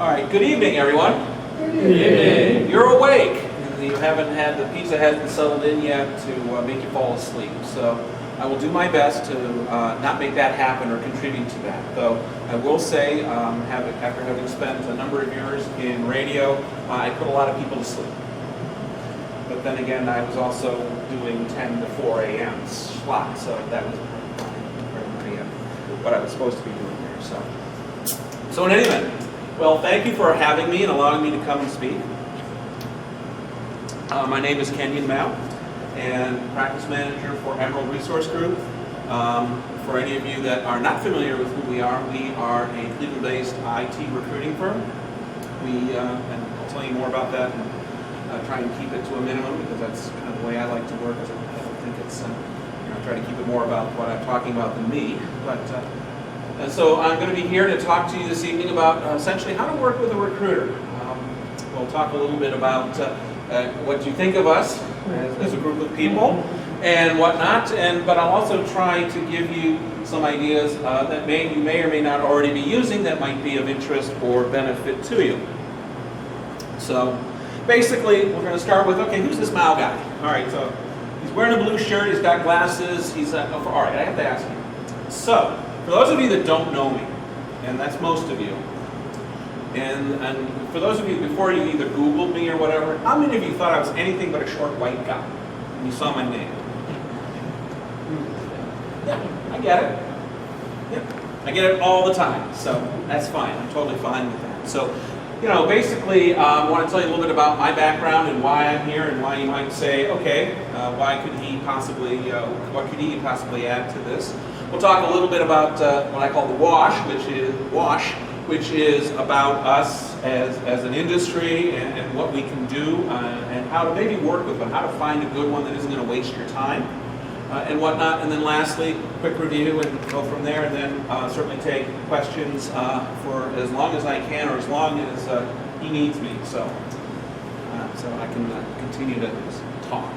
All right, good evening, everyone. Good evening. You're awake. You haven't had, the pizza hasn't settled in yet to make you fall asleep. So I will do my best to not make that happen or contribute to that. Though I will say, after having spent a number of years in radio, I put a lot of people to sleep. But then again, I was also doing 10 to 4 a.m. slot, so that was pretty what I was supposed to be doing here. So in any event, well, thank you for having me and allowing me to come and speak. My name is Kenyon Mau, and practice manager for Emerald Resource Group. For any of you that are not familiar with who we are a Cleveland-based IT recruiting firm. And I'll tell you more about that and try and keep it to a minimum, because that's kind of the way I like to work. I don't think it's, try to keep it more about what I'm talking about than me. And so I'm going to be here to talk to you this evening about essentially how to work with a recruiter. We'll talk a little bit about what you think of us as a group of people and whatnot, but I'll also try to give you some ideas that you may or may not already be using that might be of interest or benefit to you. So basically, we're going to start with, okay, who's this Mau guy? All right, so he's wearing a blue shirt, he's got glasses, all right, I have to ask you. So, for those of you that don't know me, and that's most of you, and for those of you before you either Googled me or whatever, how many of you thought I was anything but a short white guy when you saw my name? Yeah, I get it. Yeah, I get it all the time, so that's fine. I'm totally fine with that. So, basically, I want to tell you a little bit about my background and why I'm here, and why you might say, okay, what could he possibly add to this? We'll talk a little bit about what I call the WASH, which is about us as an industry and what we can do and how to maybe work with them, how to find a good one that isn't going to waste your time and whatnot. And then lastly, quick review and go from there, and then certainly take questions for as long as I can, or as long as he needs me, so I can continue to talk.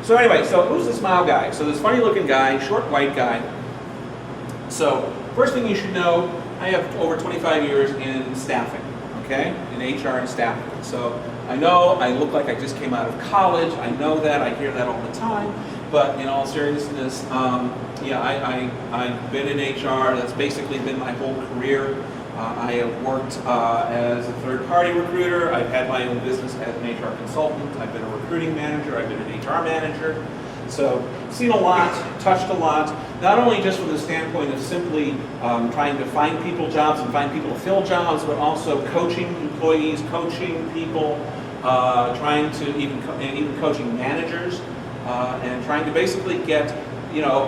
So anyway, so who's this Mau guy? So this funny looking guy, short white guy. So first thing you should know, I have over 25 years in staffing, okay? In HR and staffing. So I know I look like I just came out of college. I know that. I hear that all the time. But in all seriousness, I've been in HR. That's basically been my whole career. I have worked as a third-party recruiter. I've had my own business as an HR consultant. I've been a recruiting manager. I've been an HR manager. So seen a lot, touched a lot, not only just from the standpoint of simply trying to find people jobs and find people to fill jobs, but also coaching employees, coaching people, trying to even coaching managers, and trying to basically get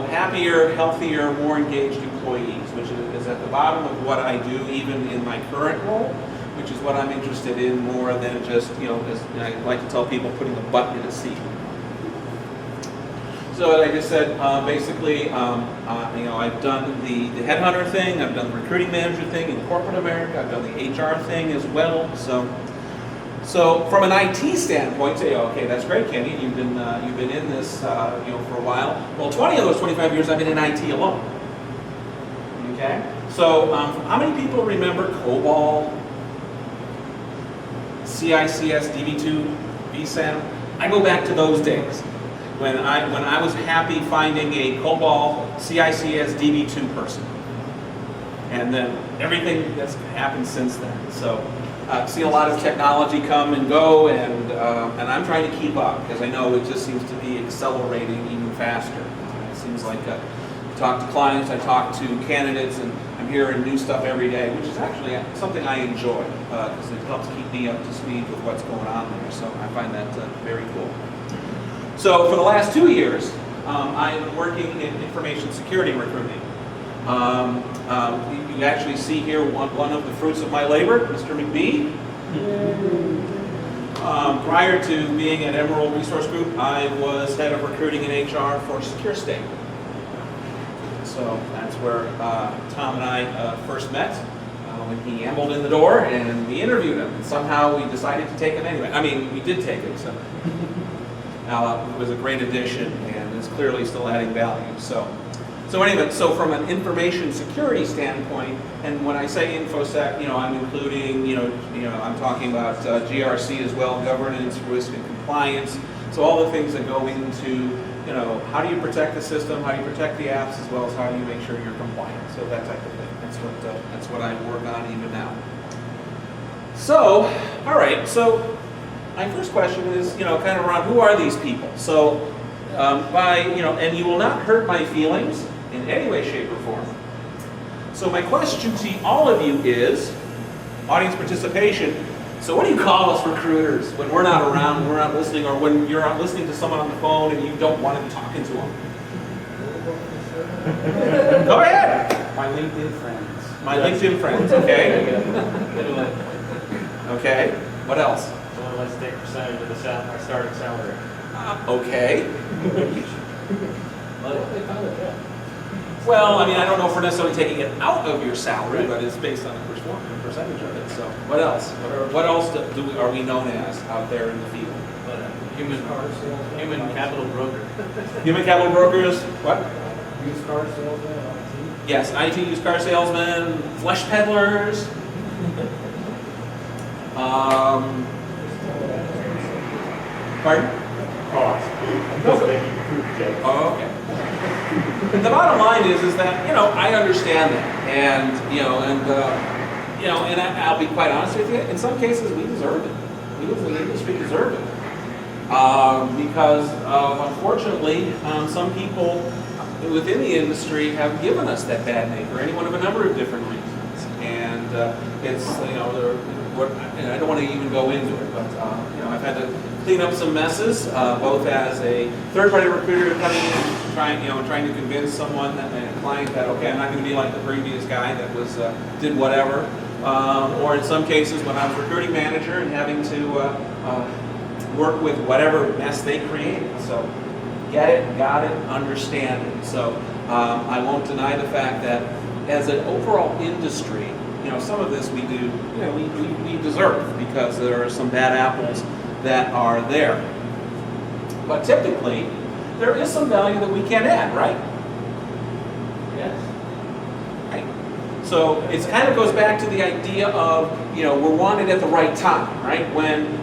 happier, healthier, more engaged employees, which is at the bottom of what I do even in my current role, which is what I'm interested in more than just, as I like to tell people, putting a button in a seat. So as I just said, basically, I've done the headhunter thing, I've done the recruiting manager thing in corporate America, I've done the HR thing as well. So from an IT standpoint, say, okay, that's great, Kenny, you've been in this, for a while. Well, 20 of those 25 years I've been in IT alone. Okay. So how many people remember COBOL, CICS, DB2, vSAN? I go back to those days. When I was happy finding a COBOL CICS DB2 person. And then everything that's happened since then. So I've seen a lot of technology come and go, and I'm trying to keep up, because I know it just seems to be accelerating even faster. It seems like I talk to clients, I talk to candidates, and I'm hearing new stuff every day, which is actually something I enjoy, because it helps keep me up to speed with what's going on there. So I find that very cool. So for the last 2 years, I've been working in information security recruiting. You actually see here one of the fruits of my labor, Mr. McBee. Prior to being at Emerald Resource Group, I was head of recruiting in HR for Secure State. So that's where Tom and I first met. When he ambled in the door and we interviewed him, and somehow we decided to take him anyway. I mean, we did take him, so. It was a great addition, and is clearly still adding value. So So anyway, so from an information security standpoint, and when I say InfoSec, I'm including, I'm talking about GRC as well, governance, risk, and compliance. So all the things that go into, how do you protect the system, how do you protect the apps, as well as how do you make sure you're compliant. So that type of thing. That's what I work on even now. So, all right. So my first question is, kind of around who are these people? So and you will not hurt my feelings in any way, shape, or form. So my question to all of you is, audience participation, so what do you call us recruiters when we're not around, when we're not listening, or when you're out listening to someone on the phone and you don't want to be talking to them? Go ahead. My LinkedIn friends. My LinkedIn friends, okay. Okay, what else? Someone wants to take a percentage of my starting salary. Okay. Well, I don't know if we're necessarily taking it out of your salary, but it's based on a percentage of it. So, what else? What else are we known as out there in the field? Human capital broker. Human capital brokers. What? Used car salesman, IT. Yes, IT used car salesmen, flesh peddlers. Pardon? Oh, okay. The bottom line is that I understand that, and I'll be quite honest with you. In some cases, we deserve it. We as an industry deserve it because unfortunately, some people within the industry have given us that bad name for any one of a number of different reasons, and it's and I don't want to even go into it, but I've had to clean up some messes, both as a third-party recruiter coming in, trying to convince someone, a client, that okay, I'm not going to be like the previous guy that was did whatever, or in some cases when I was recruiting manager and having to work with whatever mess they created. So get it, got it, understand it. So I won't deny the fact that as an overall industry, some of this we do, we deserve because there are some bad apples that are there. But typically, there is some value that we can add, right? Yes. Right. So it kind of goes back to the idea of, we're wanted at the right time, right? When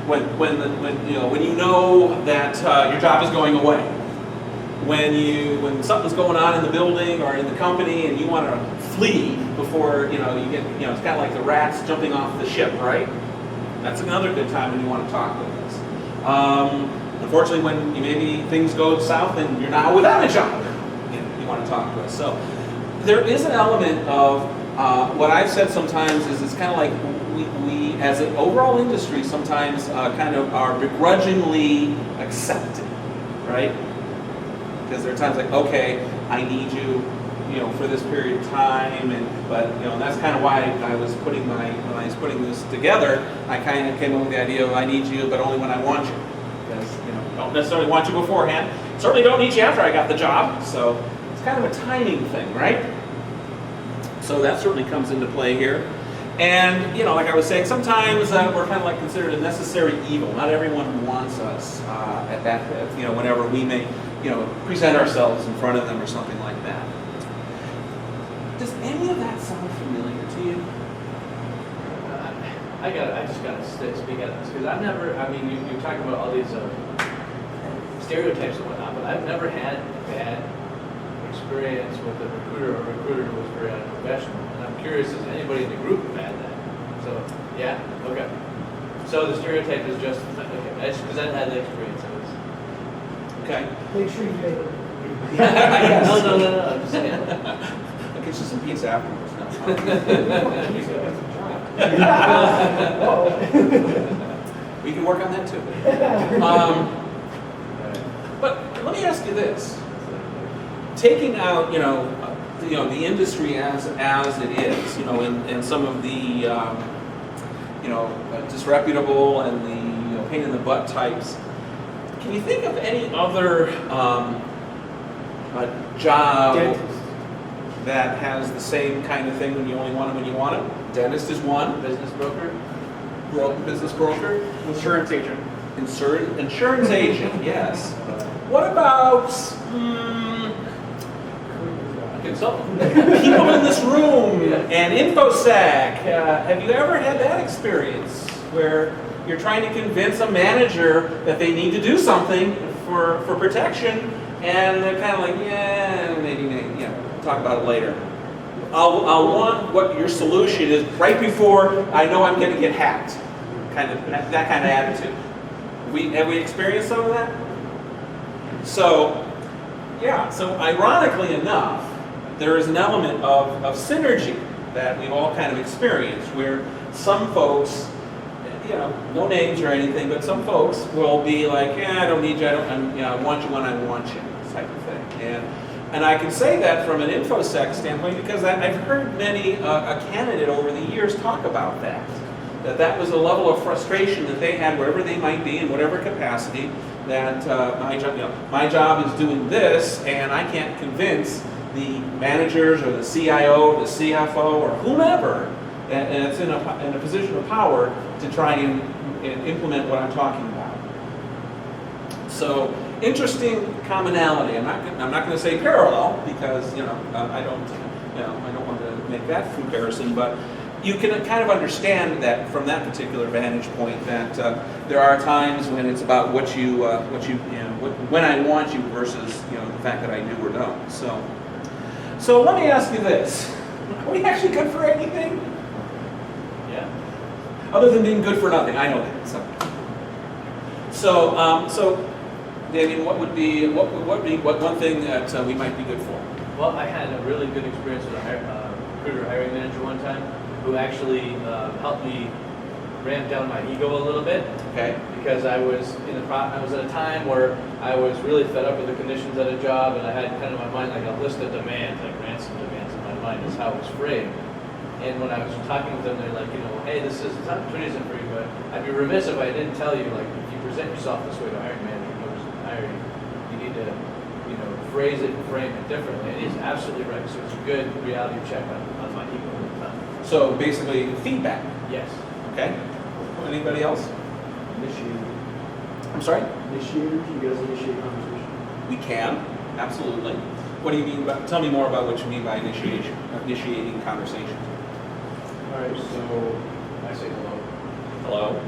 you know that your job is going away. When something's going on in the building or in the company and you want to flee before you get, it's kind of like the rats jumping off the ship, right? That's another good time when you want to talk with us. Unfortunately, when maybe things go south and you're now without a job, you want to talk to us. So there is an element of what I've said sometimes is it's kind of like we as an overall industry sometimes kind of are begrudgingly accepted, right? Because there are times like, okay, I need you, for this period of time, and that's kind of why I was putting when I was putting this together, I kind of came up with the idea of I need you, but only when I want you. Because don't necessarily want you beforehand. Certainly don't need you after I got the job. So it's kind of a timing thing, right? So that certainly comes into play here. And like I was saying, sometimes we're kind of like considered a necessary evil. Not everyone wants us at that, whenever we may, present ourselves in front of them or something like that. Does any of that sound familiar to you? I just got to speak at this because I've never. You're talking about all these stereotypes and whatnot, but I've never had bad experience with a recruiter or a recruiter who was very unprofessional. And I'm curious, has anybody in the group had that? So yeah, okay. So the stereotype is just okay. That's because I've had the experience. Okay. Make sure you pay it. No. I'm just saying. I'll get you some pizza afterwards. We can work on that too. But let me ask you this: taking out, the industry as it is, and some of the, disreputable and the pain in the butt types. Can you think of any other job that has the same kind of thing when you only want it when you want it? Dentist is one. Business broker. Business broker. Insurance agent. Insurance agent, yes. What about consultant. People in this room Yeah. and InfoSec, have you ever had that experience where you're trying to convince a manager that they need to do something for protection, and they're kind of like, yeah, maybe, talk about it later. I'll want what your solution is right before I know I'm going to get hacked. Kind of that kind of attitude. Have we experienced some of that? So, yeah. So ironically enough, there is an element of synergy that we've all kind of experienced, where some folks, no names or anything, but some folks will be like, yeah, I don't need you. I want you when I want you, type of thing. And I can say that from an InfoSec standpoint because I've heard many a candidate over the years talk about that. That was a level of frustration that they had wherever they might be in whatever capacity, that my job is doing this, and I can't convince the managers or the CIO or the CFO or whomever that's in a position of power to try and implement what I'm talking about. So interesting commonality. I'm not going to say parallel because I don't want to make that comparison, but you can kind of understand that from that particular vantage point that there are times when it's about when I want you versus the fact that I do or don't. So let me ask you this: are we actually good for anything? Yeah. Other than being good for nothing, I know that. So, Damien, what would be one thing that we might be good for? Well, I had a really good experience with a recruiter hiring manager one time, who actually helped me ramp down my ego a little bit. Okay. Because I was at a time where I was really fed up with the conditions at a job, and I had kind of in my mind like a list of demands, like ransom demands in my mind is how it was framed. And when I was talking with them, they're like, hey, this opportunity isn't for you, but I'd be remiss if I didn't tell you, like, if you present yourself this way to a hiring manager who's hiring, you need to, phrase it and frame it differently. And he's absolutely right. So it's a good reality check on my ego at the time. So basically, feedback. Yes. Okay. Anybody else? Initiate. I'm sorry? Initiators, you guys initiate conversation. We can, absolutely. What do you mean by? Tell me more about what you mean by initiating conversation. All right, so I say hello. Hello.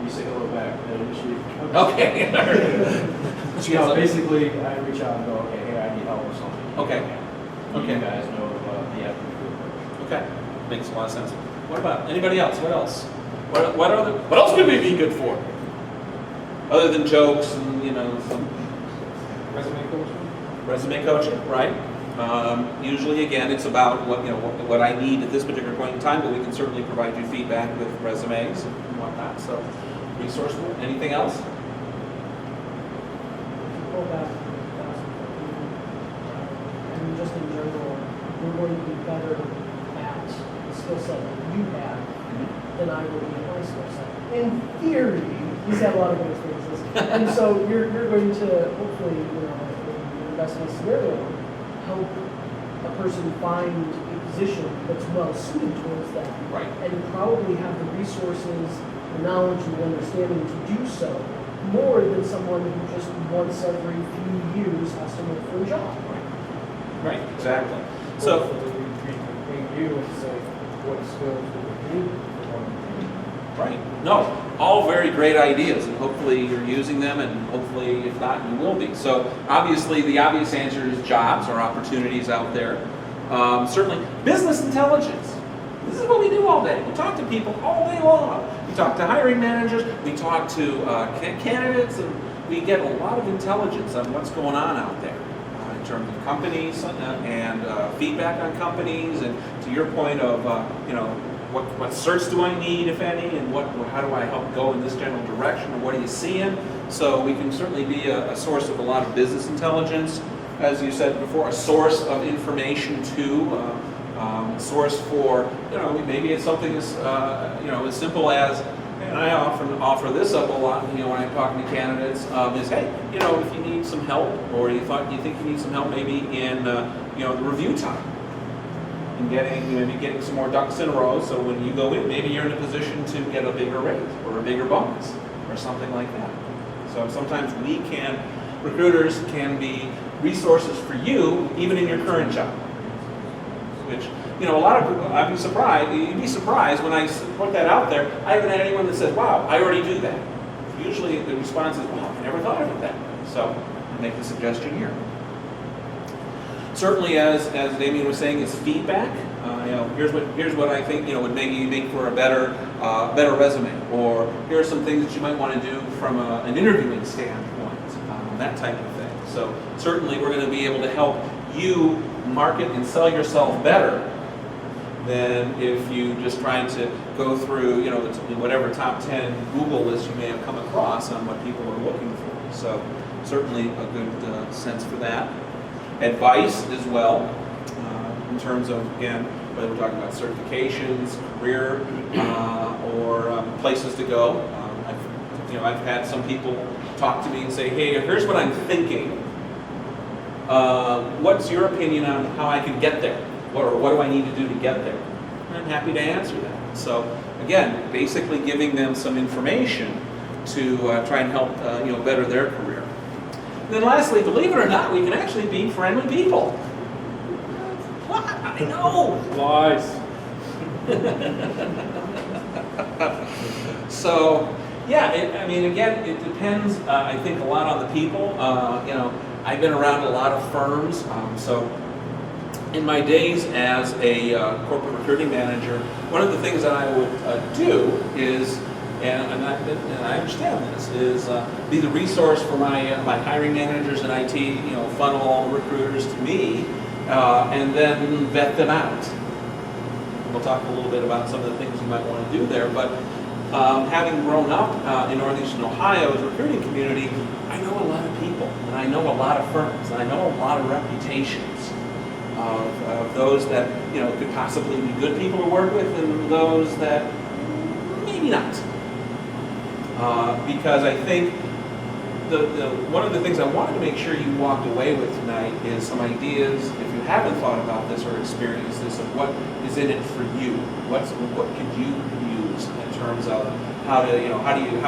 you say hello back, and initiate. Okay. No, basically, I reach out and go, okay, hey, I need help with something. Okay. Okay. You guys know the application. Okay. Makes a lot of sense. What about anybody else? What else? What else could we be good for? Other than jokes and some Resume coaching? resume coaching, right? Usually, again, it's about what I need at this particular point in time, but we can certainly provide you feedback with resumes and whatnot. So, resourceful. Anything else? Go back and just in general, you're going to be better at the skill set that you have than I will be at my skill set. In theory, he's had a lot of good experiences, and so you're going to hopefully, in the best case scenario, help a person find a position that's well suited towards that, Right. and probably have the resources, the knowledge, and the understanding to do so, more than someone who just once every few years has to look for a job. Right. Exactly. So. Hopefully, we can bring you and say what skills we need for one. Right. No, all very great ideas, and hopefully you're using them, and hopefully, if not, you will be. So, obviously, the obvious answer is jobs or opportunities out there. Certainly, business intelligence. This is what we do all day. We talk to people all day long. We talk to hiring managers. We talk to candidates, and we get a lot of intelligence on what's going on out there in terms of companies and feedback on companies. And to your point of, what certs do I need, if any, and how do I help go in this general direction, or what are you seeing? So we can certainly be a source of a lot of business intelligence, as you said before, a source of information too, source for, maybe it's something as, as simple as, and I often offer this up a lot, when I'm talking to candidates, is, hey, if you need some help, or you think you need some help maybe in, the review time, and getting some more ducks in a row, so when you go in, maybe you're in a position to get a bigger raise, or a bigger bonus, or something like that. So sometimes recruiters can be resources for you, even in your current job. which, you know, a lot of people, you'd be surprised when I put that out there, I haven't had anyone that says, wow, I already do that. Usually the response is, wow, I never thought of it that way. So I make the suggestion here. Certainly, as Damien was saying, it's feedback. You know, here's what I think, you know, would maybe make for a better resume, or here are some things that you might want to do from an interviewing standpoint, that type of thing. So certainly, we're going to be able to help you market and sell yourself better than if you just trying to go through, you know, whatever top 10 Google list you may have come across on what people are looking for. So certainly a good sense for that. Advice as well, in terms of, again, whether we're talking about certifications, career, or places to go. I've had some people talk to me and say, hey, here's what I'm thinking. What's your opinion on how I can get there? Or what do I need to do to get there? And I'm happy to answer that. So again, basically giving them some information to try and help better their career. And then lastly, believe it or not, we can actually be friendly people. What? I know. Lies. So, yeah, again, it depends, I think, a lot on the people. I've been around a lot of firms, so in my days as a corporate recruiting manager, one of the things that I would do is, and I understand this, is be the resource for my hiring managers and IT, funnel all the recruiters to me, and then vet them out. We'll talk a little bit about some of the things you might want to do there, but having grown up in Northeastern Ohio's recruiting community, I know a lot of people, and I know a lot of firms, and I know a lot of reputations of those that could possibly be good people to work with, and those that maybe not. Because I think one of the things I wanted to make sure you walked away with tonight is some ideas, if you haven't thought about this or experienced this, of what is in it for you. What could you use in terms of how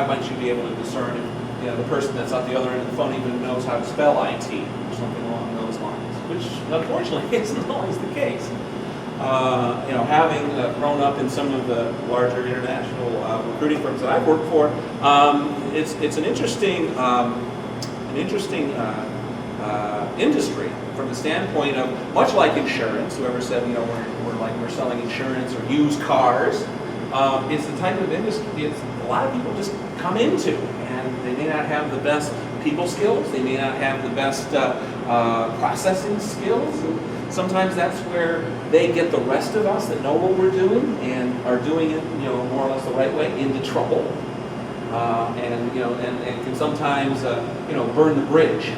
might you be able to discern if the person that's on the other end of the phone even knows how to spell IT or something along those lines, which unfortunately isn't always the case. Having grown up in some of the larger international recruiting firms that I've worked for, it's an interesting industry from the standpoint of, much like insurance. Whoever said we're selling insurance or used cars, it's the type of industry a lot of people just come into, and they may not have the best people skills, they may not have the best processing skills. Sometimes that's where they get the rest of us that know what we're doing and are doing it, more or less the right way, into trouble, and can sometimes, burn the bridge,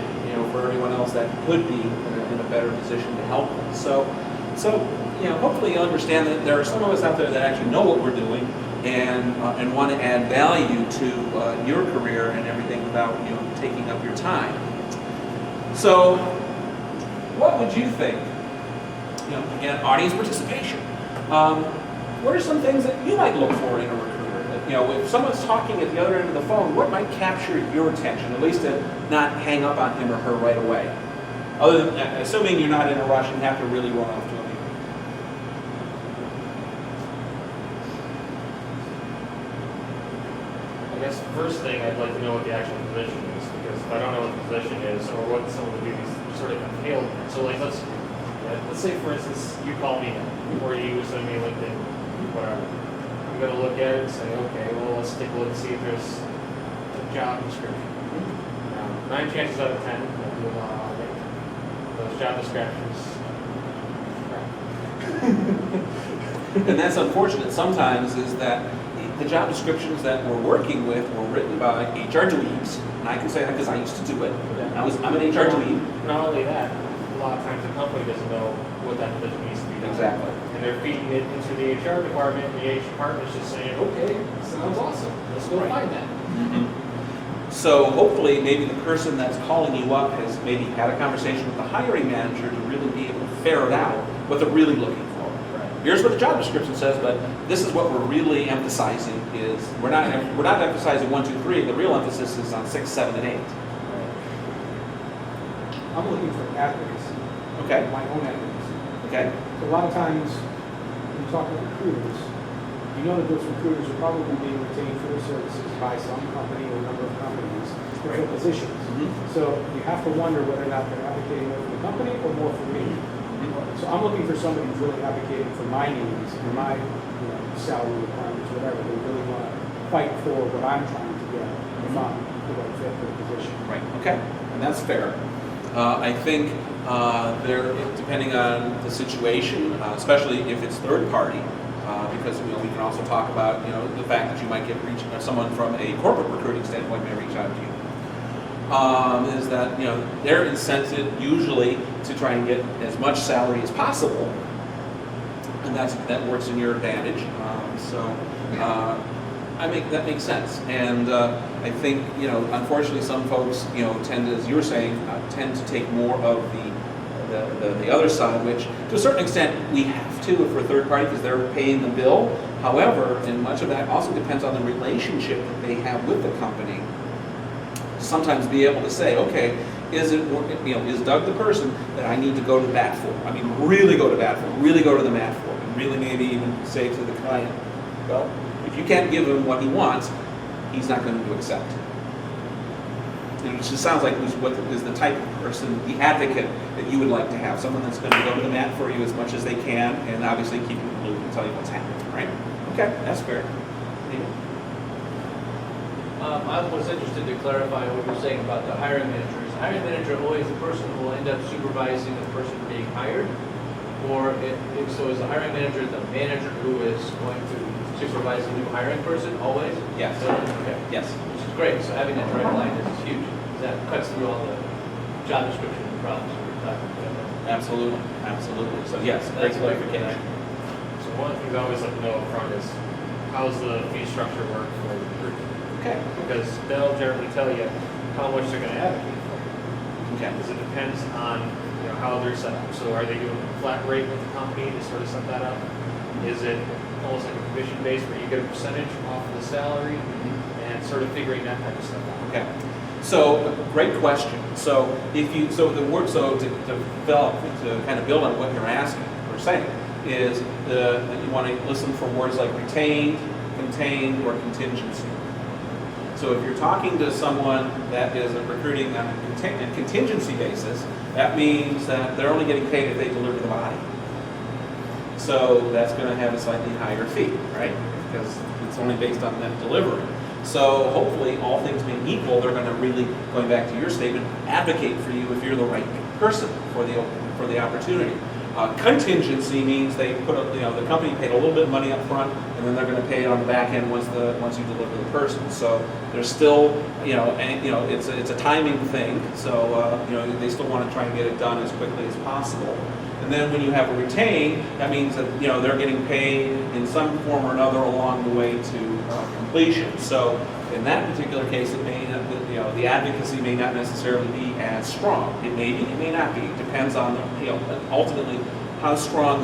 for everyone else that could be in a better position to help them. So hopefully you understand that there are some of us out there that actually know what we're doing and want to add value to your career and everything without taking up your time. So, what would you think? Again, audience participation. What are some things that you might look for in a recruiter? If someone's talking at the other end of the phone, what might capture your attention, at least to not hang up on him or her right away? Other than, assuming you're not in a rush and have to really run off to a meeting. I guess the first thing, I'd like to know what the actual position is, because if I don't know what the position is or what some of the duties sort of entail, so like let's say for instance you call me or you send me LinkedIn, whatever. I'm going to look at it and say, okay, well let's take a look and see if there's a job description. 9 chances out of 10, I'll do a lot of auditing. Those job descriptions. And that's unfortunate sometimes, is that the job descriptions that we're working with were written by HR dweebs, and I can say that because I used to do it. I'm an HR dweeb. Not only that, a lot of times the company doesn't know what that position needs to be done. Exactly. And they're feeding it into the HR department, and the HR department's just saying, okay, sounds awesome, let's go find that. Mm-hmm. So hopefully maybe the person that's calling you up has maybe had a conversation with the hiring manager to really be able to ferret out what they're really looking for. Here's what the job description says, but this is what we're really emphasizing is, we're not emphasizing 1, 2, 3, the real emphasis is on 6, 7, and 8. I'm looking for advocacy. Okay. My own advocacy. Okay? So a lot of times, when you talk to recruiters, you know that those recruiters are probably being retained for their services by some company or a number of companies for Right. positions. Mhm. So you have to wonder whether or not they're advocating more for the company or more for me. So I'm looking for somebody who's really advocating for my needs and my salary requirements, whatever. They really want to fight for what I'm trying to get if I'm the right fit for the position. Right, okay, and that's fair. I think depending on the situation, especially if it's third party, because we can also talk about the fact that you might get someone from a corporate recruiting standpoint may reach out to you. Is that they're incented usually to try and get as much salary as possible, and that works in your advantage. That makes sense, and I think unfortunately some folks tend, as you were saying, tend to take more of the other side, which to a certain extent we have to if we're third party because they're paying the bill. However, and much of that also depends on the relationship that they have with the company. Sometimes be able to say, okay, is Doug the person that I need to go to bat for? I mean, really go to bat for, really go to the mat for, and really maybe even say to the client, well, if you can't give him what he wants, he's not going to accept. It just sounds like what is the type of person, the advocate that you would like to have, someone that's going to go to the mat for you as much as they can, and obviously keep you in the loop and tell you what's happening, right? Okay, that's fair. I was interested to clarify what you're saying about the hiring manager. Is the hiring manager always the person who will end up supervising the person being hired? Or if so, is the hiring manager the manager who is going to supervise the new hiring person always? Yes. Okay. Yes. Which is great. So having that direct line is huge. That cuts through all the job description problems we were talking about. Absolutely. So yes, great That's clarification. So one of the things I always like to know up front is how's the fee structure work for the recruiter? Okay. Because they'll generally tell you how much they're going to advocate for. Okay. Because it depends on how they're set up. So are they doing a flat rate with the company to sort of set that up? Is it almost like a commission base where you get a percentage off of the salary and sort of figuring that type of stuff out? Okay. So great question. So to kind of build on what you're asking or saying is that you want to listen for words like retained, contained, or contingency. So if you're talking to someone that is recruiting on a contingency basis, that means that they're only getting paid if they deliver the body. So that's going to have a slightly higher fee, right? Because it's only based on them delivering. So hopefully, all things being equal, they're going to really, going back to your statement, advocate for you if you're the right person for the opportunity. Contingency means they put the company paid a little bit of money up front, and then they're going to pay it on the back end once you deliver the person. So there's still it's a timing thing. So they still want to try and get it done as quickly as possible. And then when you have a retain, that means that they're getting paid in some form or another along the way to completion. So in that particular case, it may not, the advocacy may not necessarily be as strong. It may be, it may not be. It depends on ultimately how strong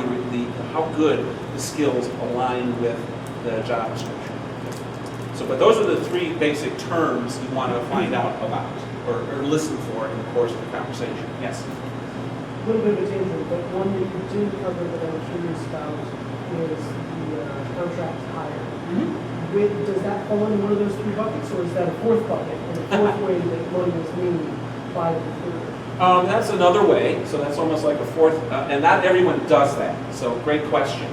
how good the skills align with the job description. So, but those are the three basic terms you want to find out about or listen for in the course of the conversation. Yes. A little bit of a tangent, but one that you didn't cover that I'm curious about is the contract hire. Does that fall into one of those three buckets, or is that a fourth bucket, and a fourth way that money is made by the recruiter? That's another way. So that's almost like a fourth, and not everyone does that. So great question.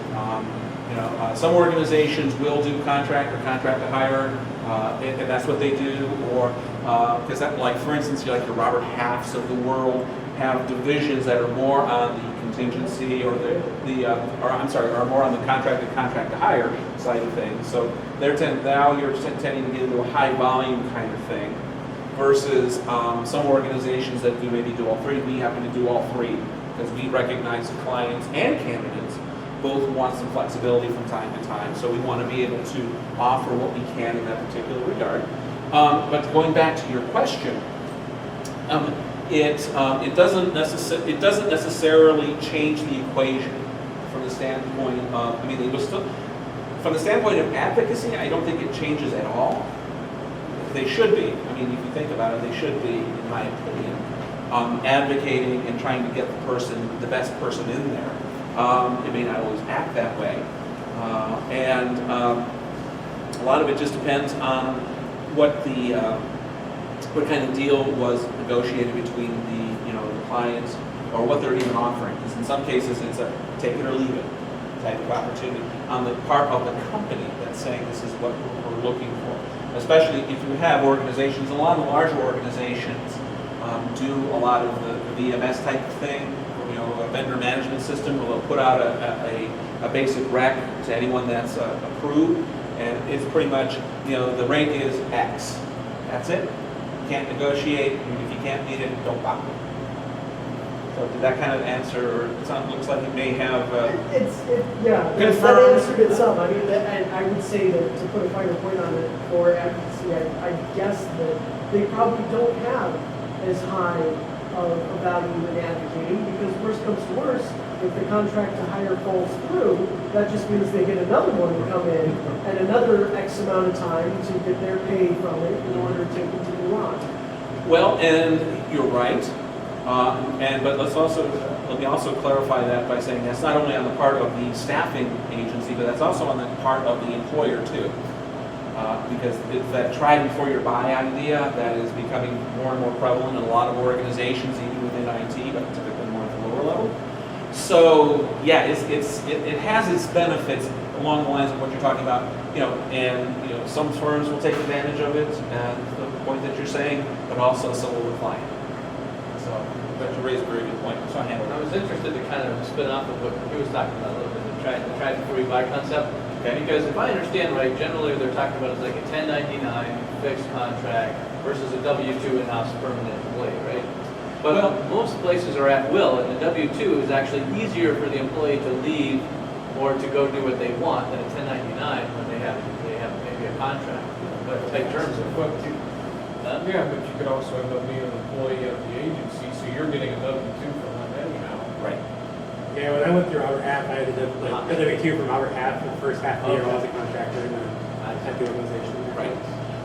Some organizations will do contract or contract to hire, and that's what they do. Or because that, like for instance, your Robert Halfs of the world have divisions that are more on the contingency or are more on the contract to hire side of things. So you're tending to get into a high volume kind of thing versus some organizations that maybe do all three. We happen to do all three because we recognize the clients and candidates both want some flexibility from time to time. So we want to be able to offer what we can in that particular regard. But going back to your question, it doesn't necessarily change the equation from the standpoint of, from the standpoint of advocacy, I don't think it changes at all. They should be. If you think about it, they should be, in my opinion, advocating and trying to get the best person in there. It may not always act that way. And a lot of it just depends on what the what kind of deal was negotiated between the clients, or what they're even offering. Because in some cases it's a take it or leave it type of opportunity on the part of the company that's saying this is what we're looking for. Especially if you have organizations, a lot of larger organizations do a lot of the VMS type of thing, a vendor management system where they'll put out a basic rec to anyone that's approved, and it's pretty much, the rate is X. That's it. You can't negotiate, and if you can't meet it, don't buy. So did that kind of answer, or it looks like it may have Yeah, that confirmed. answered it some. I mean, and I would say that to put a finer point on it for advocacy, I guess that they probably don't have as high of a value in advocating, because worst comes to worst, if the contract to hire falls through, that just means they get another one to come in and another X amount of time to get their pay from it in order to continue on. Well, and you're right. But let me also clarify that by saying that's not only on the part of the staffing agency, but that's also on the part of the employer too. Because it's that try before you buy idea that is becoming more and more prevalent in a lot of organizations, even within IT, but typically more at the lower level. So yeah, it has its benefits along the lines of what you're talking about, and some firms will take advantage of it, and the point that you're saying, but also so will the client. So, but you raised a very good point. So I was interested to kind of spin off of what he was talking about a little bit, the try before you buy concept. Okay. Because if I understand right, generally they're talking about it's like a 1099 fixed contract versus a W-2 in-house permanent employee, right? But most places are at will, and the W-2 is actually easier for the employee to leave or to go do what they want than a 1099 when they have maybe a contract, but tight terms of But yeah, but you could also end up being an employee of the agency, so you're getting a W-2 from them anyhow. Right. Yeah, when I went through Albert Half, I had a W-2 from Albert Half for the first half of the year while I was a contractor, and then at the organization. Right.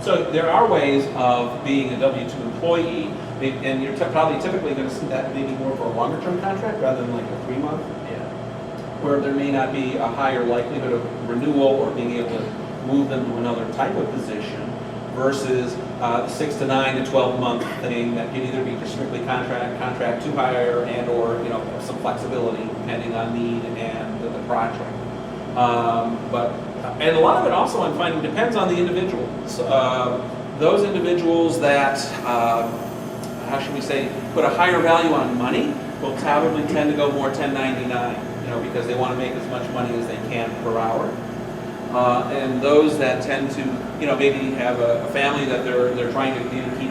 So there are ways of being a W-2 employee, and you're probably typically going to see that maybe more for a longer-term contract rather than like a 3-month, where there may not be a higher likelihood of renewal or being able to move them to another type of position, versus 6 to 9 to 12-month thing that can either be just strictly contract to hire, and or some flexibility depending on need and the project. And a lot of it also, I'm finding, depends on the individual. Those individuals that, how should we say, put a higher value on money will probably tend to go more 1099, because they want to make as much money as they can per hour. And those that tend to, maybe have a family that they're trying to keep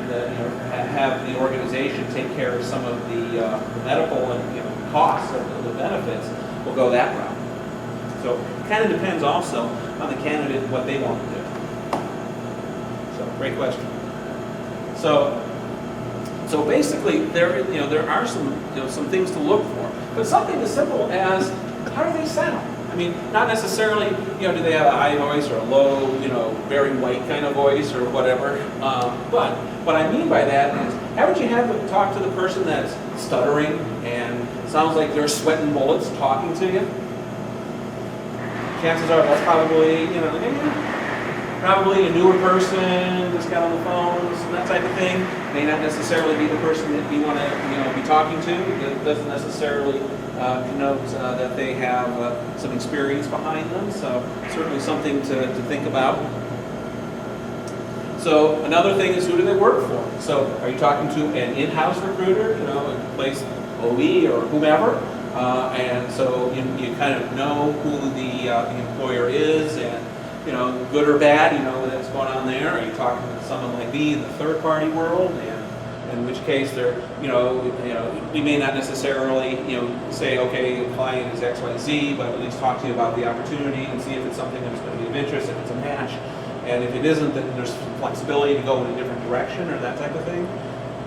have the organization take care of some of the medical and costs of the benefits, will go that route. So it kind of depends also on the candidate and what they want to do. So great question. So basically there are some things to look for, but something as simple as how do they sound? I mean, not necessarily, do they have a high voice or a low, very white kind of voice or whatever. But what I mean by that is, haven't you had to talk to the person that's stuttering and sounds like they're sweating bullets talking to you? Chances are that's probably, probably a newer person just got on the phones and that type of thing. May not necessarily be the person that you want to, be talking to. It doesn't necessarily connote that they have some experience behind them. So certainly something to think about. So another thing is, who do they work for? So are you talking to an in-house recruiter, in place OE or whomever? And so you kind of know who the employer is, and good or bad, what's going on there. Are you talking to someone like me in the third-party world, and in which case they're, we may not necessarily, say, okay, the client is X, Y, Z, but at least talk to you about the opportunity and see if it's something that's going to be of interest, if it's a match, and if it isn't, then there's flexibility to go in a different direction or that type of thing.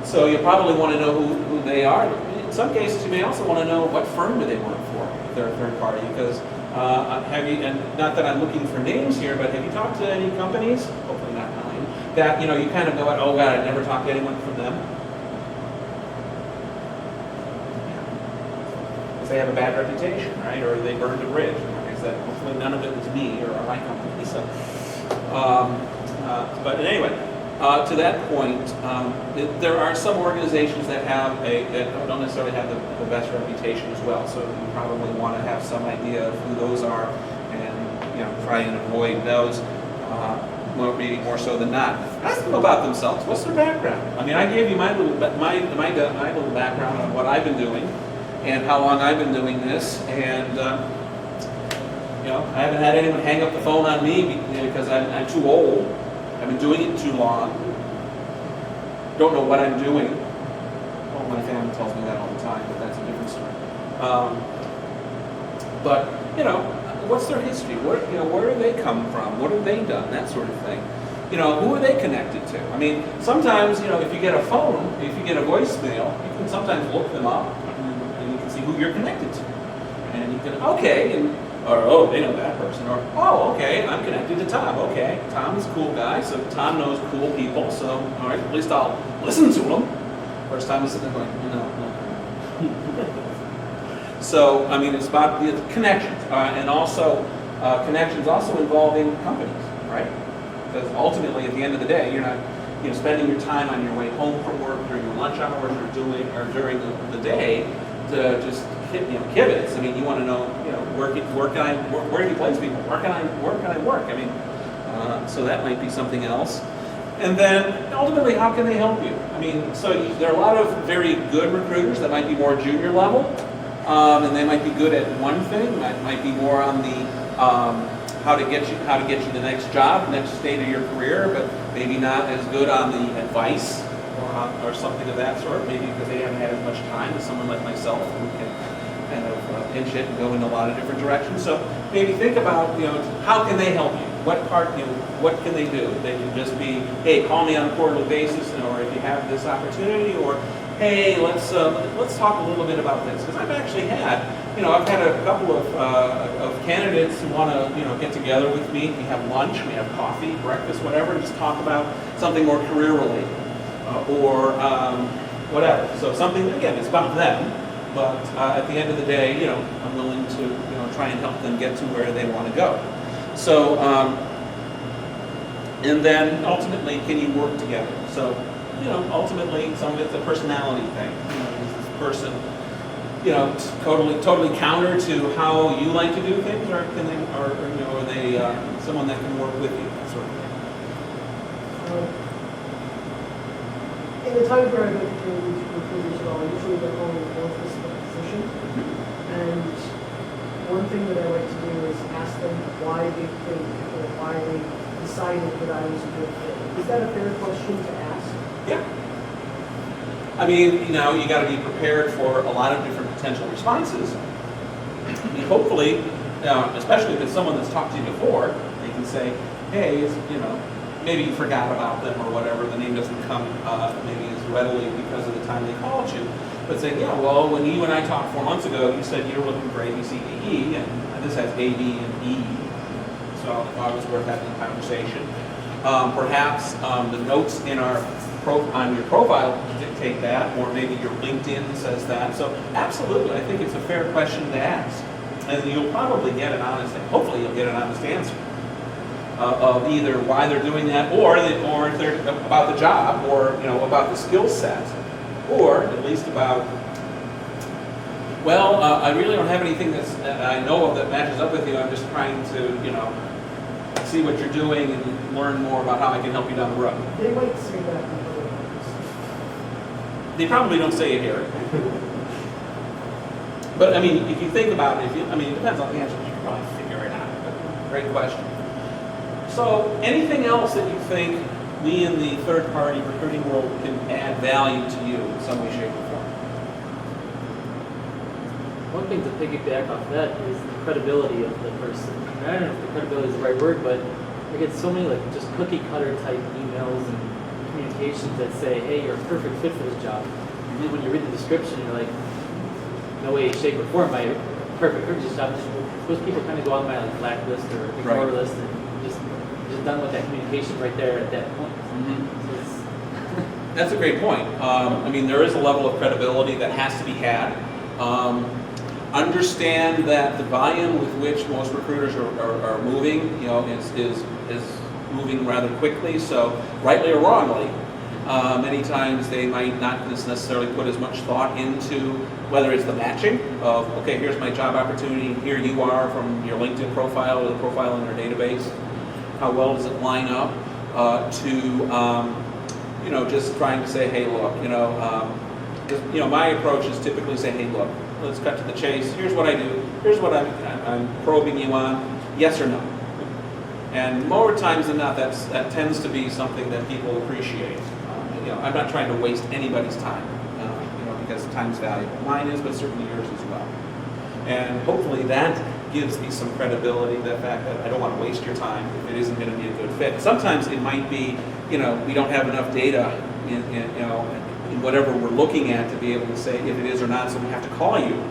So you probably want to know who they are. In some cases, you may also want to know what firm do they work for, if they're a third party, because and not that I'm looking for names here, but have you talked to any companies, hopefully not mine, that, you kind of go, oh God, I've never talked to anyone from them? because they have a bad reputation, right? Or they burned a bridge. And like I said, hopefully none of it was me or my company. So, but anyway, to that point, there are some organizations that that don't necessarily have the best reputation as well. So you probably want to have some idea of who those are, and try and avoid those. Maybe more so than not. Ask them about themselves. What's their background? I mean, I gave you my little background on what I've been doing and how long I've been doing this, and I haven't had anyone hang up the phone on me because I'm too old. I've been doing it too long. Don't know what I'm doing. Well, my family tells me that all the time, but that's a different story. What's their history? Where do they come from? What have they done? That sort of thing. Who are they connected to? I mean, sometimes, if you get a phone, if you get a voicemail, you can sometimes look them up and you can see who you're connected to. And you can, or they know that person. Or, okay, I'm connected to Tom. Okay, Tom is a cool guy, so Tom knows cool people, so, all right, at least I'll listen to him. First time I'm sitting there going, no. So, I mean, it's about the connections, and also connections also involving companies, right? Because ultimately, at the end of the day, you're not, spending your time on your way home from work during your lunch hours or during the day to just kibitz. I mean, you want to know, where do you place people? Where can I work? I mean, so that might be something else. And then ultimately, how can they help you? I mean, so there are a lot of very good recruiters that might be more junior level. And they might be good at one thing, might be more on the how to get you the next job, next stage of your career, but maybe not as good on the advice or something of that sort. Maybe because they haven't had as much time as someone like myself who can kind of pinch it and go in a lot of different directions. So maybe think about how can they help you? What part what can they do? They can just be, hey, call me on a quarterly basis, or if you have this opportunity, or hey, let's talk a little bit about this, because I've actually had, I've had a couple of candidates who want to, get together with me. We have lunch, we have coffee, breakfast, whatever, and just talk about something more career related, or whatever. So something, again, it's about them, but at the end of the day, I'm willing to, try and help them get to where they want to go. So, and then ultimately, can you work together? So, ultimately, some of it's a personality thing. Is this person, totally counter to how you like to do things, or can they, are they someone that can work with you, that sort of thing? In the times where I go through recruiters and all, I usually go only one specific position. And one thing that I like to do is ask them why they think or why they decided that I was a good fit. Is that a fair question to ask? Yeah. I mean, you got to be prepared for a lot of different potential responses. I mean, hopefully, especially if it's someone that's talked to you before, they can say, hey, maybe you forgot about them or whatever, the name doesn't come maybe as readily because of the time they called you. But say, yeah, well, when you and I talked 4 months ago, you said you were looking for A, B, C, D, E, and this has A, B, and E. So I thought it was worth having a conversation. Perhaps the notes on your profile dictate that, or maybe your LinkedIn says that. So absolutely, I think it's a fair question to ask. And you'll probably get hopefully you'll get an honest answer of either why they're doing that, or if they're about the job, or about the skill set, or at least about, well, I really don't have anything that I know of that matches up with you. I'm just trying to, see what you're doing and learn more about how I can help you down the road. They might say that in other words. They probably don't say it here. But I mean, if you think about it, it depends on the answer. You can probably figure it out. But great question. So, anything else that you think we in the third-party recruiting world can add value to you in some way, shape, or form? One thing to piggyback off that is the credibility of the person. I don't know if the credibility is the right word, but I get so many just cookie cutter type emails and communications that say, hey, you're a perfect fit for this job. And then when you read the description, you're like, no way, shape, or form, am I perfect for this job? Those people kind of go on my blacklist or ignore list and just done with that communication right there at that point. Mm-hmm. That's a great point. There is a level of credibility that has to be had. Understand that the volume with which most recruiters are moving, is moving rather quickly. So, rightly or wrongly, many times they might not necessarily put as much thought into whether it's the matching of, okay, here's my job opportunity, here you are from your LinkedIn profile or the profile in their database. How well does it line up to just trying to say, hey, look, my approach is typically say, hey, look, let's cut to the chase. Here's what I do. Here's what I'm probing you on. Yes or no. And more times than not, that tends to be something that people appreciate. I'm not trying to waste anybody's time, because time's valuable. Mine is, but certainly yours as well. And hopefully that gives me some credibility, the fact that I don't want to waste your time if it isn't going to be a good fit. Sometimes it might be, we don't have enough data in whatever we're looking at to be able to say if it is or not, so we have to call you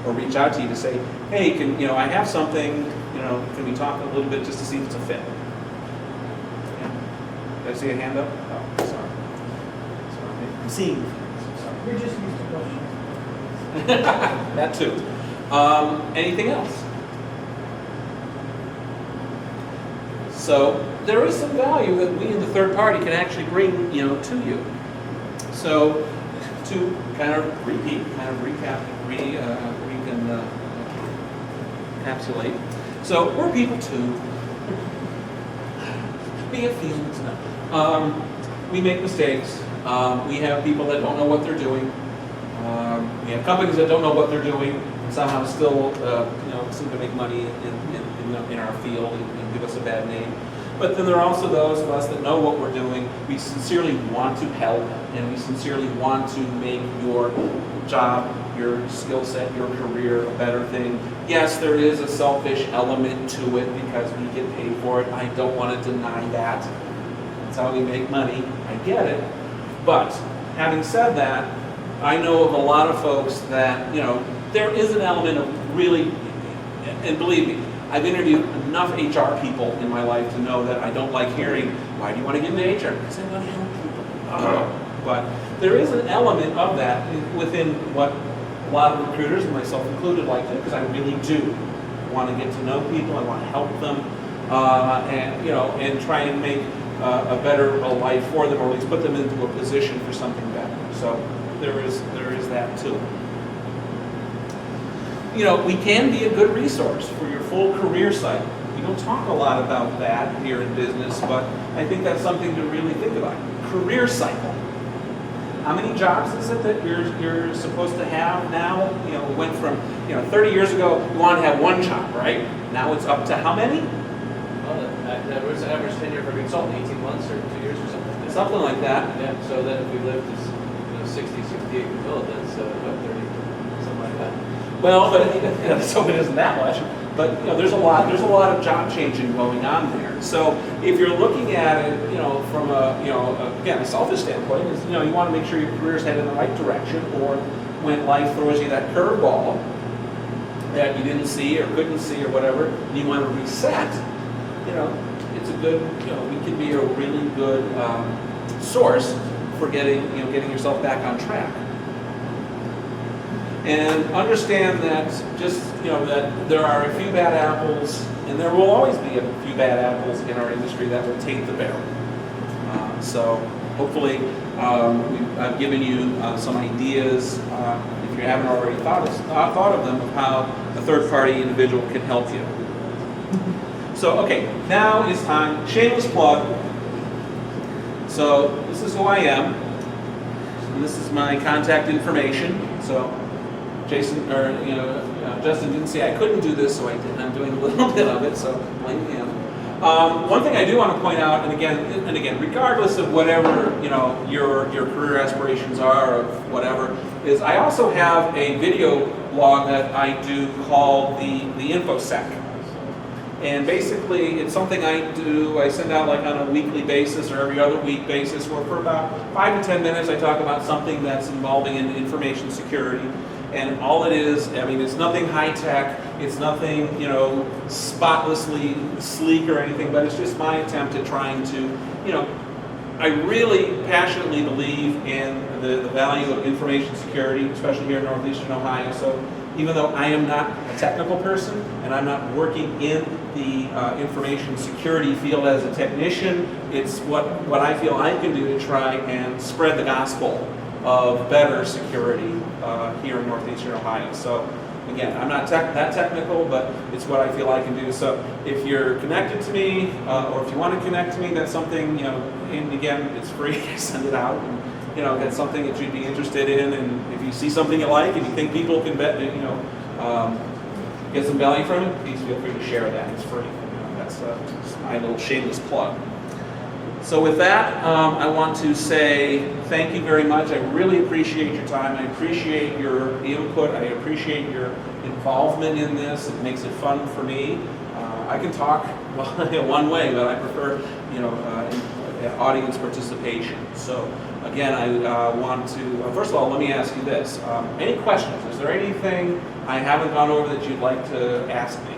or reach out to you to say, hey, I have something, can we talk a little bit just to see if it's a fit? Yeah. Did I see a hand up? Oh, sorry. I'm seeing. Sorry. You're just used to questions. That too. Anything else? So there is some value that we in the third party can actually bring, to you. So to kind of encapsulate. So we're people too. We have feelings. We make mistakes. We have people that don't know what they're doing. We have companies that don't know what they're doing and somehow still, seem to make money in our field and give us a bad name. But then there are also those of us that know what we're doing. We sincerely want to help, and we sincerely want to make your job, your skill set, your career a better thing. Yes, there is a selfish element to it because we get paid for it. I don't want to deny that. That's how we make money. I get it. But having said that, I know of a lot of folks that, there is an element of really, and believe me, I've interviewed enough HR people in my life to know that I don't like hearing, why do you want to get into HR? Because I want to help people. But there is an element of that within what a lot of recruiters, and myself included, like to, because I really do want to get to know people. I want to help them, and try and make a better life for them, or at least put them into a position for something better. So there is that too. We can be a good resource for your full career cycle. We don't talk a lot about that here in business, but I think that's something to really think about. Career cycle. How many jobs is it that you're supposed to have now? It went from 30 years ago you want to have one job, right? Now it's up to how many? Well, that was the average tenure for a consultant, 18 months or 2 years or something. Something like that. Yeah. So then if we lived to 60, 68 years old, that's 30, something like that. Well, but so it isn't that much. But there's a lot of job changing going on there. So if you're looking at it, from again a selfish standpoint, is you want to make sure your career's headed in the right direction, or when life throws you that curveball that you didn't see or couldn't see or whatever, and you want to reset, it's a good, we can be a really good source for getting yourself back on track. And understand that that there are a few bad apples, and there will always be a few bad apples in our industry that will taint the barrel. So hopefully I've given you some ideas, if you haven't already thought of them, of how a third-party individual can help you. So, okay, now is time. Shameless plug. So this is who I am, and this is my contact information. So Justin didn't say I couldn't do this, so I did. I'm doing a little bit of it, so blame him. One thing I do want to point out, and again, regardless of whatever your career aspirations are, or whatever, is I also have a video blog that I do called the InfoSec. And basically, it's something I do. I send out like on a weekly basis or every other week basis, where for about 5 to 10 minutes I talk about something that's involving in information security. And all it is, it's nothing high tech, it's nothing, spotlessly sleek or anything, but it's just my attempt at trying to, I really passionately believe in the value of information security, especially here in Northeastern Ohio. So even though I am not a technical person and I'm not working in the information security field as a technician, it's what I feel I can do to try and spread the gospel of better security here in Northeastern Ohio. So again, I'm not that technical, but it's what I feel I can do. So if you're connected to me, or if you want to connect to me, that's something, and again, it's free, send it out. And, that's something that you'd be interested in, and if you see something you like, and you think people can get some value from it, please feel free to share that. It's free. That's my little shameless plug. So with that, I want to say thank you very much. I really appreciate your time. I appreciate your input. I appreciate your involvement in this. It makes it fun for me. I can talk one way, but I prefer, audience participation. So again, I want to, first of all, let me ask you this. Any questions? Is there anything I haven't gone over that you'd like to ask me?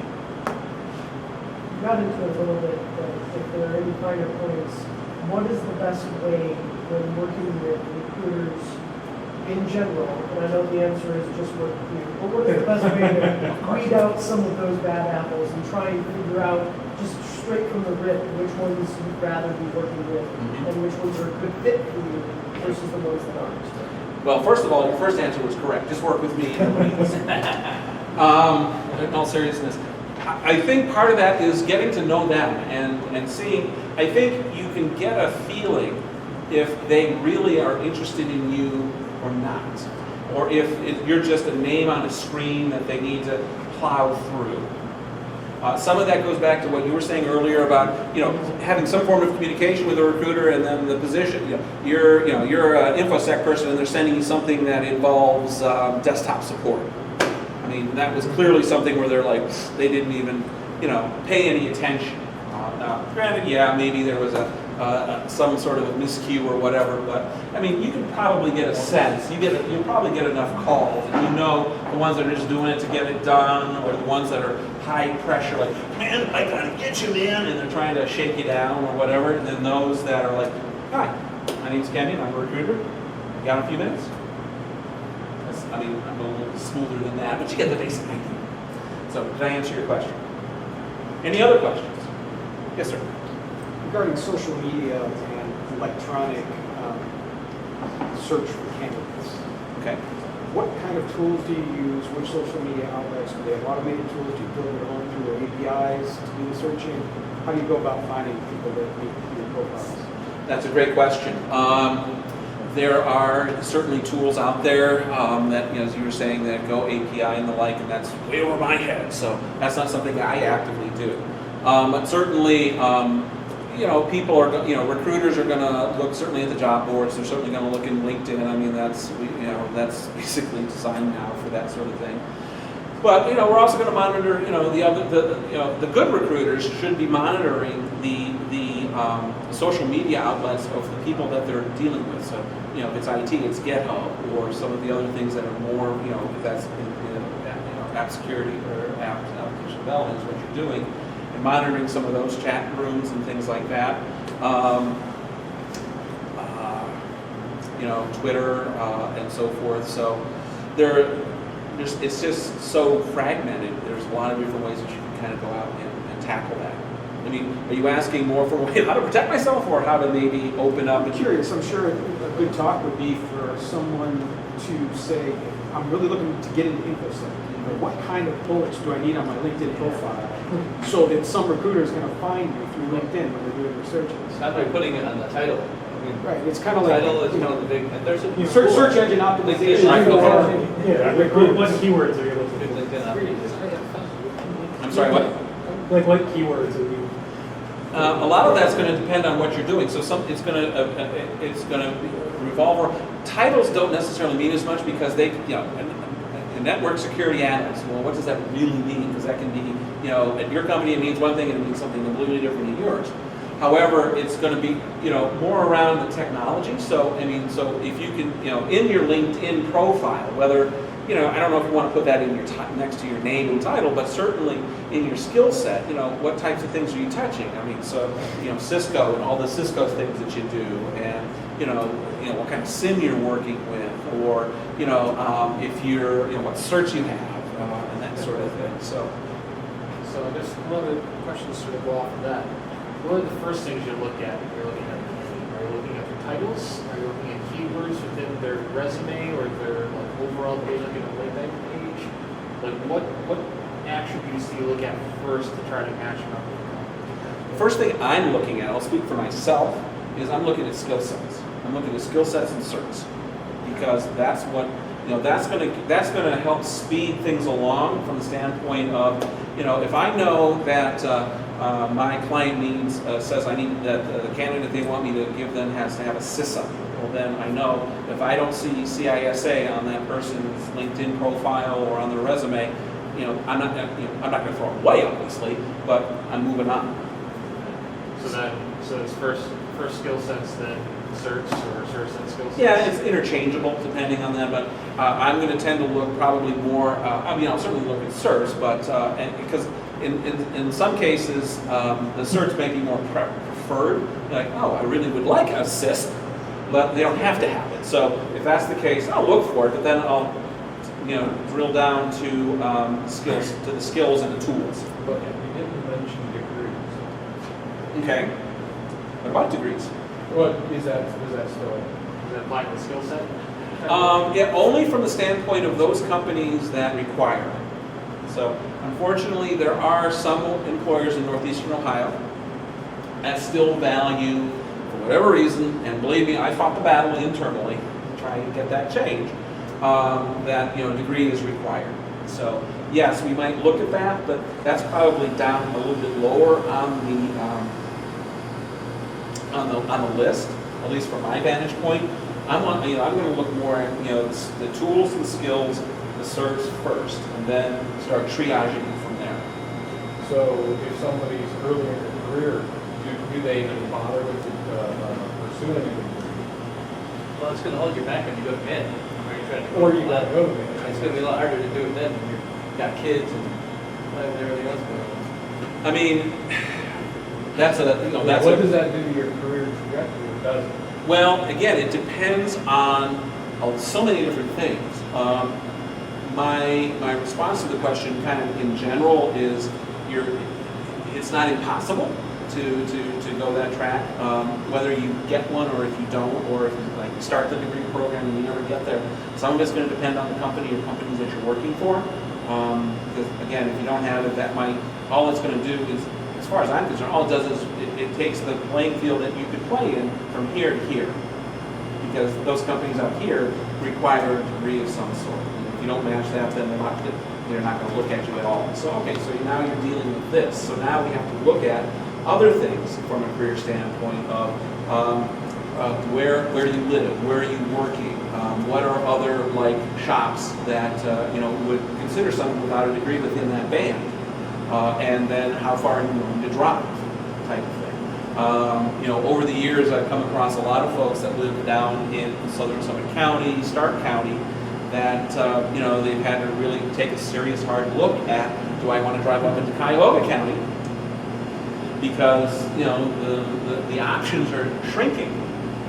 You got into it a little bit, but if there are any finer points, what is the best way when working with recruiters in general? And I know the answer is just work with you, but what is the best way to weed out some of those bad apples and try and figure out just straight from the rip which ones you'd rather be working with and which ones are a good fit for you versus the ones that aren't? Well, first of all, your first answer was correct. Just work with me. In all seriousness, I think part of that is getting to know them and seeing. I think you can get a feeling if they really are interested in you or not, or if you're just a name on a screen that they need to plow through. Some of that goes back to what you were saying earlier about having some form of communication with a recruiter, and then the position. You're an InfoSec person, and they're sending you something that involves desktop support. I mean, that was clearly something where they're like, they didn't even pay any attention. Now, granted, yeah, maybe there was some sort of a miscue or whatever, but I mean, you can probably get a sense. You probably get enough calls, and the ones that are just doing it to get it done, or the ones that are high pressure, like, man, I gotta get you, man, and they're trying to shake you down or whatever. And then those that are like, hi, my name's Kenyon, I'm a recruiter. You got a few minutes? I'm a little smoother than that, but you get the basic idea. So, did I answer your question? Any other questions? Yes, sir. Regarding social media and electronic search for candidates, Okay. what kind of tools do you use? Which social media outlets? Do they have automated tools? Do you build your own through APIs to do the searching? How do you go about finding people that meet your profiles? That's a great question. There are certainly tools out there that, as you were saying, that go API and the like, and that's way over my head. So that's not something I actively do. But certainly, people are, recruiters are going to look certainly at the job boards. They're certainly going to look in LinkedIn. I mean, that's basically designed now for that sort of thing. But we're also going to monitor. The good recruiters should be monitoring the social media outlets of the people that they're dealing with. So if it's IT, it's GitHub, or some of the other things that are more, if that's app security or application development is what you're doing, and monitoring some of those chat rooms and things like that. Twitter and so forth. So it's just so fragmented. There's a lot of different ways that you can kind of go out and tackle that. I mean, are you asking more for how to protect myself, or how to maybe open up? I'm curious. I'm sure a good talk would be for someone to say, I'm really looking to get into InfoSec. What kind of bullets do I need on my LinkedIn profile so that some recruiter is going to find you through LinkedIn when they're doing their searches? Not by putting it on the title. Right. It's kind of like Title is one of the big. And there's a search engine optimization. What keywords are you looking Good for? LinkedIn optimization. I'm sorry, what? Like what keywords are you? A lot of that's going to depend on what you're doing. So it's going to revolve around. Titles don't necessarily mean as much because they, a network security analyst. Well, what does that really mean? Because that can be, at your company it means one thing and it means something completely different in yours. However, it's going to be, more around the technology. So so if you can, in your LinkedIn profile, whether I don't know if you want to put that in your next to your name and title, but certainly in your skill set, what types of things are you touching? Cisco and all the Cisco things that you do, and what kind of SIM you're working with, or if you're, what certs you have, and that sort of thing. So, So I guess one of the questions sort of go off of that. What are the first things you look at if you're looking at a candidate? Are you looking at their titles? Are you looking at keywords within their resume or their like overall page, like in a PLAYBILL page? Like what attributes do you look at first to try to match them up with the company? the first thing I'm looking at, I'll speak for myself, is I'm looking at skill sets. I'm looking at skill sets and certs, because that's what, that's gonna help speed things along from the standpoint of, if I know that my client needs, says I need, that the candidate they want me to give them has to have a CISA, well then I know if I don't see CISA on that person's LinkedIn profile or on their resume, I'm not gonna throw it away, obviously, but I'm moving on. So it's first skill sets, then certs, or certs and skill sets? Yeah, it's interchangeable depending on that, but I'm going to tend to look probably more, I'll certainly look at certs, but, because in some cases, the certs may be more preferred, like, oh, I really would like a CISP, but they don't have to have it. So if that's the case, I'll look for it, but then I'll, drill down to the skills and the tools. But you didn't mention degrees. Okay. What about degrees? What is that still? Does that apply to the skill set? Yeah, only from the standpoint of those companies that require it. So unfortunately, there are some employers in northeastern Ohio that still value, for whatever reason, and believe me, I fought the battle internally to try and get that changed, that a degree is required. So yes, we might look at that, but that's probably down a little bit lower on the list, at least from my vantage point. I'm going to look more at the tools and skills, the certs first, and then start triaging from there. So if somebody's early in their career, do they even bother with pursuing a degree? Well, it's gonna hold you back when you go to mid. Or you want to go to it? It's gonna be a lot harder to do it then when you've got kids and everything else going on. I mean, that's What does that do to your career trajectory? Or does it? Well, again, it depends on so many different things. My response to the question, kind of in general, is it's not impossible to go that track. Whether you get one or if you don't, or if you start the degree program and you never get there, some of it's going to depend on the company or companies that you're working for. Because again, if you don't have it, all it's going to do is, as far as I'm concerned, all it does is it takes the playing field that you could play in from here to here. Because those companies out here require a degree of some sort. And if you don't match that, then they're not going to look at you at all. So, okay, so now you're dealing with this. So now we have to look at other things from a career standpoint of where do you live, where are you working, what are other shops that would consider someone without a degree within that band. And then how far are you willing to drive, type of thing. Over the years, I've come across a lot of folks that live down in southern Summit County, Stark County, that they've had to really take a serious hard look at, do I want to drive up into Cuyahoga County? Because the options are shrinking,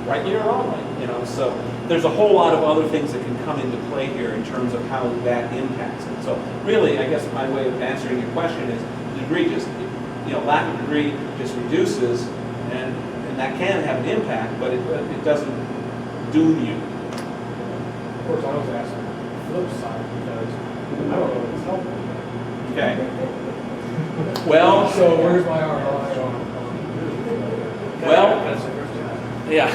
rightly or wrongly. So there's a whole lot of other things that can come into play here in terms of how that impacts it. So really, I guess my way of answering your question is, the degree just, lack of degree just reduces, and that can have an impact, but it doesn't doom you. Of course, I was asking the flip side because I don't know if it's helpful. Okay. Well. So where's my ROI on? Well, yeah.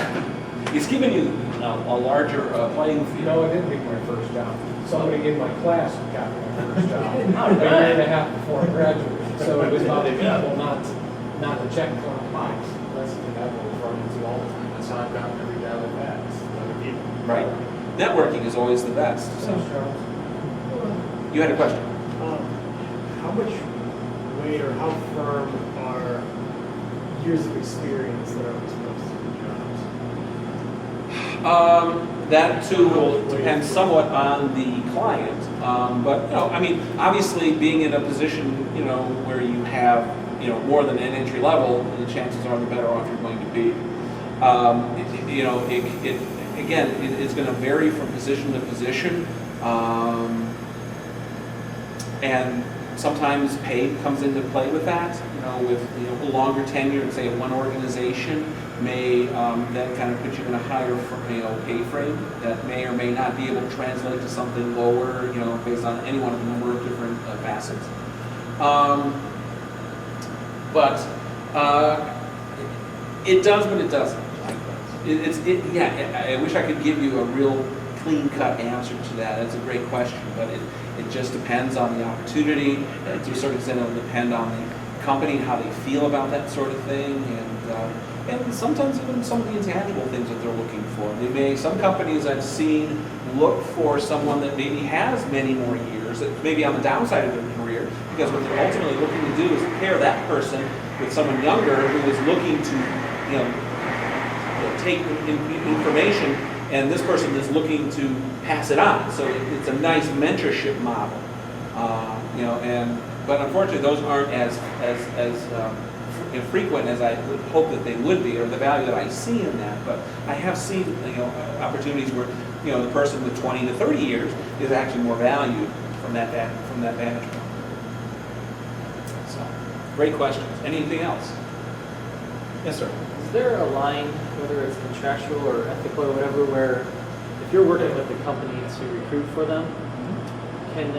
He's giving you a larger playing field. No, I didn't get my first job. Somebody in my class got my first job a year and a half before I graduated. So it was about people, not to check the box. That's the thing I've always run into all the time. That's how I've gotten every job I've had. Other people. Right. Networking is always the best. So. You had a question? How much weight or how firm are years of experience that are exposed to the jobs? That too will depend somewhat on the client, but obviously being in a position where you have more than an entry level, the chances are the better off you're going to be. It's going to vary from position to position. And sometimes pay comes into play with that, with a longer tenure, say in one organization, may then kind of put you in a higher pay frame that may or may not be able to translate to something lower, based on any one of a number of different facets. But it does, but it doesn't. I wish I could give you a real clean-cut answer to that. That's a great question, but it just depends on the opportunity. To a certain extent, it'll depend on the company, how they feel about that sort of thing, and sometimes even some of the intangible things that they're looking for. Some companies I've seen look for someone that maybe has many more years, that maybe on the downside of their career, because what they're ultimately looking to do is pair that person with someone younger who is looking to, take information, and this person is looking to pass it on. So it's a nice mentorship model, but unfortunately those aren't as frequent as I would hope that they would be, or the value that I see in that. But I have seen opportunities where the person with 20 to 30 years is actually more valued from that vantage point. So, great questions. Anything else? Yes, sir. Is there a line, whether it's contractual or ethical or whatever, where if you're working with the company to recruit for them, can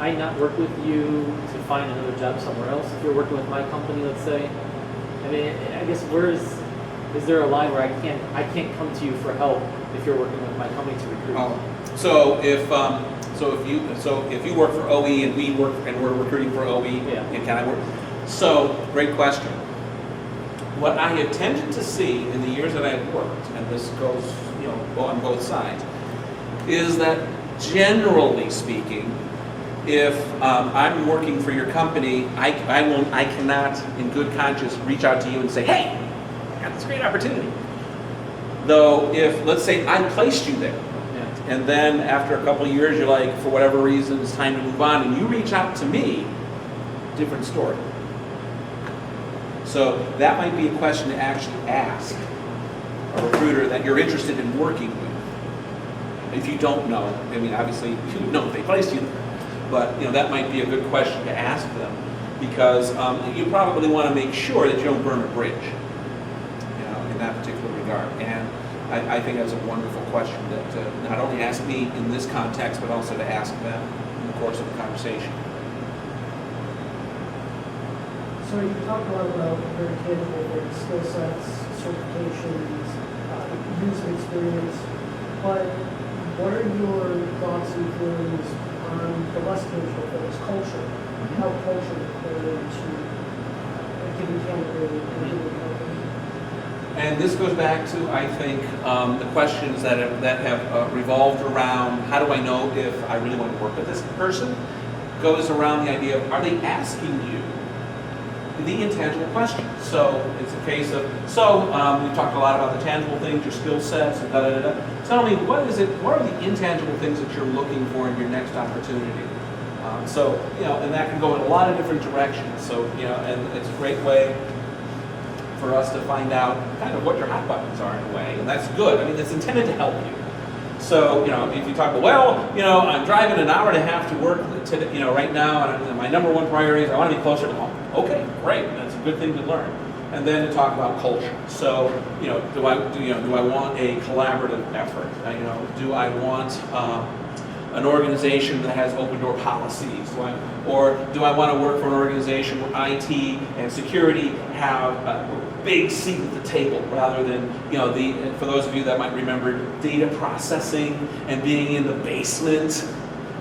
I not work with you to find another job somewhere else? If you're working with my company, let's say, I mean, I guess is there a line where I can't come to you for help if you're working with my company to recruit? So if you work for OE and we're recruiting for OE, and can I work? So great question. What I have tended to see in the years that I've worked, and this goes on both sides, is that generally speaking, if I'm working for your company, I cannot, in good conscience, reach out to you and say, hey, I got this great opportunity. Though, if, let's say, I placed you there, and then after a couple of years, you're like, for whatever reason, it's time to move on, and you reach out to me, different story. So that might be a question to actually ask a recruiter that you're interested in working with. If you don't know, I mean, obviously, you know if they placed you there. But that might be a good question to ask them, because you probably want to make sure that you don't burn a bridge, in that particular regard. And I think that's a wonderful question that not only ask me in this context, but also to ask them in the course of the conversation. So you talked a lot about very tangible things, skill sets, certifications, years of experience, but what are your thoughts and feelings on the less tangible things, culture? How culture play into a given candidate and a given company? And this goes back to, I think, the questions that have revolved around how do I know if I really want to work with this person, goes around the idea of, are they asking you the intangible questions? So it's a case of, we've talked a lot about the tangible things, your skill sets, and da-da-da-da. Tell me, what are the intangible things that you're looking for in your next opportunity? And that can go in a lot of different directions. So, and it's a great way for us to find out kind of what your hot buttons are in a way, and that's good. I mean, it's intended to help you. So, if you talk about, I'm driving an hour and a half to work today, right now, and my number one priority is I want to be closer to home. Okay, great, that's a good thing to learn. And then to talk about culture. So, do I want a collaborative effort? Do I want an organization that has open door policies? Or do I want to work for an organization where IT and security have a big seat at the table, rather than, for those of you that might remember data processing and being in the basement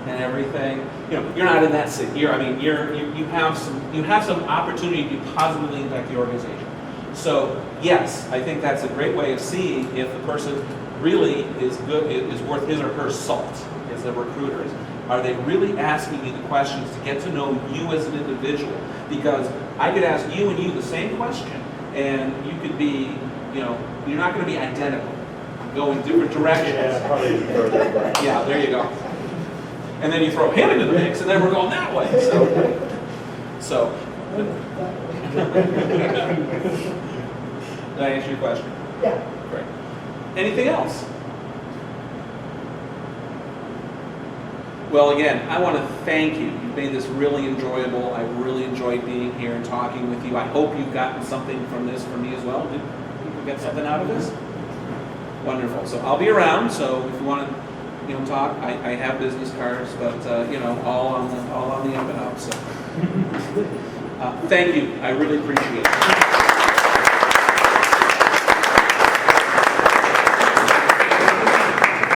and everything, you're not in that seat. You have some opportunity to positively impact the organization. So yes, I think that's a great way of seeing if the person really is worth his or her salt as a recruiter. Are they really asking you the questions to get to know you as an individual? Because I could ask you and you the same question, and you could be, you're not going to be identical, going different directions. Yeah, probably further. Yeah, there you go. And then you throw him into the mix, and then we're going that way. So. Did I answer your question? Yeah. Great. Anything else? Well, again, I want to thank you. You've made this really enjoyable. I really enjoyed being here and talking with you. I hope you've gotten something from this for me as well. Did people get something out of this? Wonderful. So I'll be around. So if you want to, talk, I have business cards, but all on the up and up. So thank you. I really appreciate it.